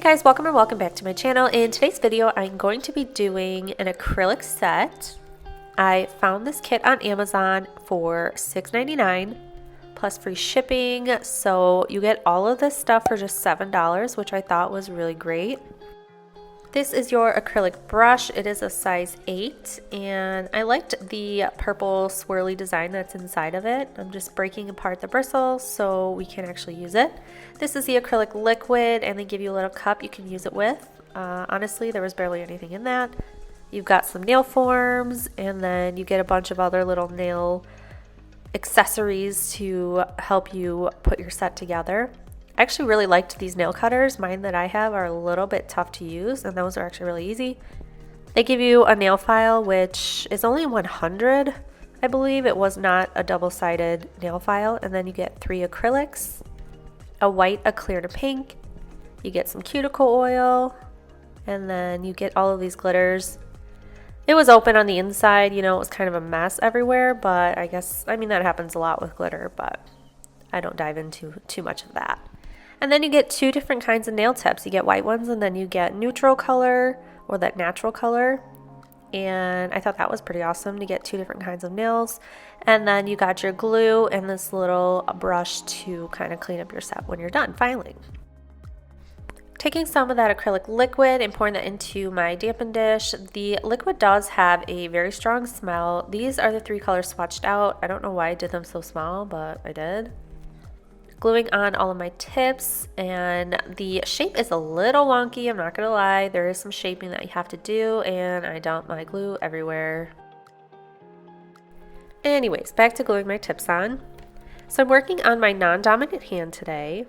guys, welcome or welcome back to my channel. In today's video, I'm going to be doing an acrylic set. I found this kit on Amazon for $6.99 plus free shipping. So you get all of this stuff for just $7, which I thought was really great. This is your acrylic brush. It is a size 8 and I liked the purple swirly design that's inside of it. I'm just breaking apart the bristles so we can actually use it. This is the acrylic liquid and they give you a little cup you can use it with. Honestly, there was barely anything in that. You've got some nail forms and then you get a bunch of other little nail accessories to help you put your set together. I actually really liked these nail cutters. Mine that I have are a little bit tough to use and those are actually really easy. They give you a nail file which is only 100, I believe. It was not a double-sided nail file. And then you get 3 acrylics, a white, a clear, and a pink. You get some cuticle oil and then you get all of these glitters. It was open on the inside, you know, it was kind of a mess everywhere, but I mean that happens a lot with glitter, but I don't dive into too much of that. And then you get 2 different kinds of nail tips. You get white ones and then you get neutral color or that natural color. And I thought that was pretty awesome to get 2 different kinds of nails. And then you got your glue and this little brush to kind of clean up your set when you're done filing. Taking some of that acrylic liquid and pouring that into my dampen dish. The liquid does have a very strong smell. These are the 3 colors swatched out. I don't know why I did them so small, but I did. Gluing on all of my tips, and the shape is a little wonky, I'm not gonna lie. There is some shaping that you have to do and I dumped my glue everywhere. Anyways, back to gluing my tips on. So I'm working on my non-dominant hand today,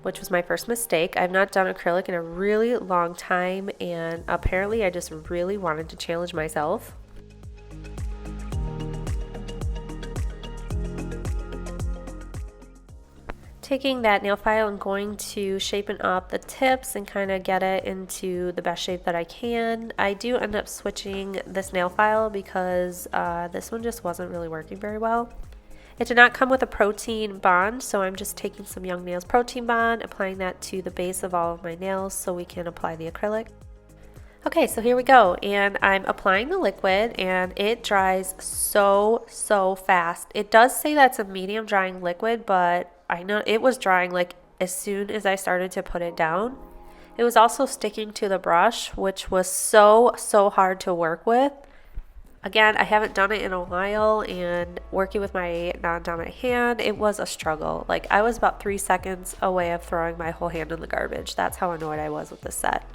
which was my first mistake. I've not done acrylic in a really long time and apparently I just really wanted to challenge myself. Taking that nail file and going to shaping up the tips and kind of get it into the best shape that I can. I do end up switching this nail file because this one just wasn't really working very well. It did not come with a protein bond, so I'm just taking some Young Nails protein bond, applying that to the base of all of my nails so we can apply the acrylic. Okay, so here we go, and I'm applying the liquid and it dries so fast. It does say that's a medium drying liquid, but I know it was drying like as soon as I started to put it down. It was also sticking to the brush, which was so hard to work with. Again, I haven't done it in a while and working with my non-dominant hand, it was a struggle. Like I was about 3 seconds away of throwing my whole hand in the garbage. That's how annoyed I was with this set.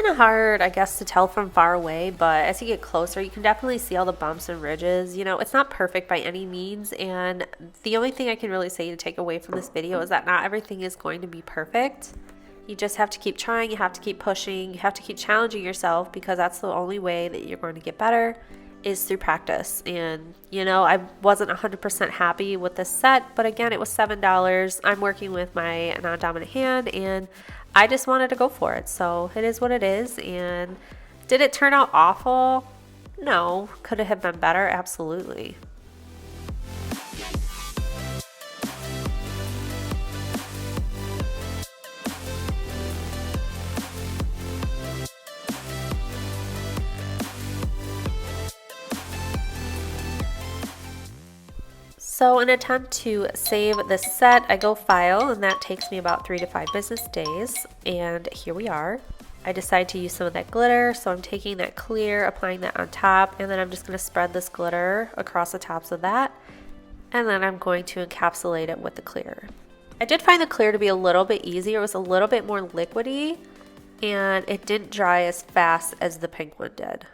kind of hard, I guess, to tell from far away, but as you get closer, you can definitely see all the bumps and ridges. You know, it's not perfect by any means, and the only thing I can really say to take away from this video is that not everything is going to be perfect. You just have to keep trying, you have to keep pushing, you have to keep challenging yourself, because that's the only way that you're going to get better is through practice. And you know, I wasn't 100% happy with this set, but again, it was $7. I'm working with my non-dominant hand and I just wanted to go for it. So it is what it is. And did it turn out awful? No. Could it have been better? Absolutely. So in an attempt to save this set, I go file, and that takes me about 3 to 5 business days. And here we are. I decide to use some of that glitter, so I'm taking that clear, applying that on top, and then I'm just going to spread this glitter across the tops of that, and then I'm going to encapsulate it with the clear. I did find the clear to be a little bit easier. It was a little bit more liquidy, and it didn't dry as fast as the pink one did.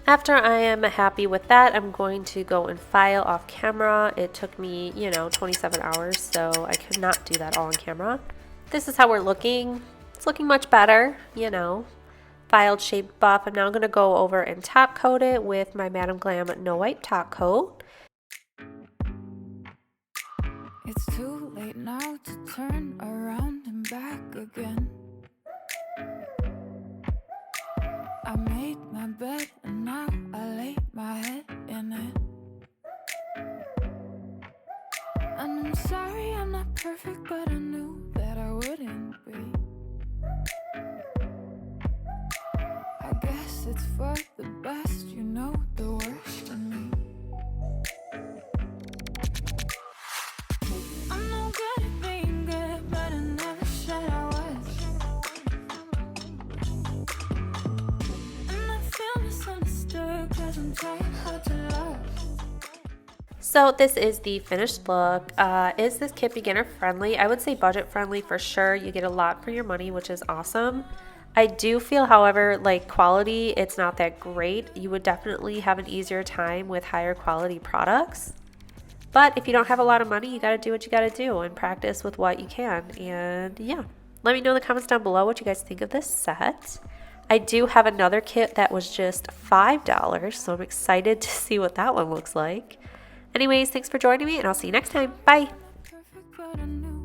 After I am happy with that, I'm going to go and file off camera. It took me, 27 hours, so I could not do that all on camera. This is how we're looking. It's looking much better, Filed, shaped, buff. I'm now going to go over and top coat it with my Madam Glam No Wipe Top Coat. It's too late now to turn around and back again. I made my bed and now I lay my head in it. And I'm sorry I'm not perfect, but I knew that I wouldn't be. I guess it's for the best, you know the worst in me. I'm no good at being good, but I never said I was. So this is the finished look. Is this kit beginner friendly? I would say budget friendly for sure. You get a lot for your money, which is awesome. I do feel, however, like quality, it's not that great. You would definitely have an easier time with higher quality products. But if you don't have a lot of money, you got to do what you got to do and practice with what you can. And yeah, let me know in the comments down below what you guys think of this set. I do have another kit that was just $5, so I'm excited to see what that one looks like. Anyways, thanks for joining me, and I'll see you next time. Bye. Perfect, but I knew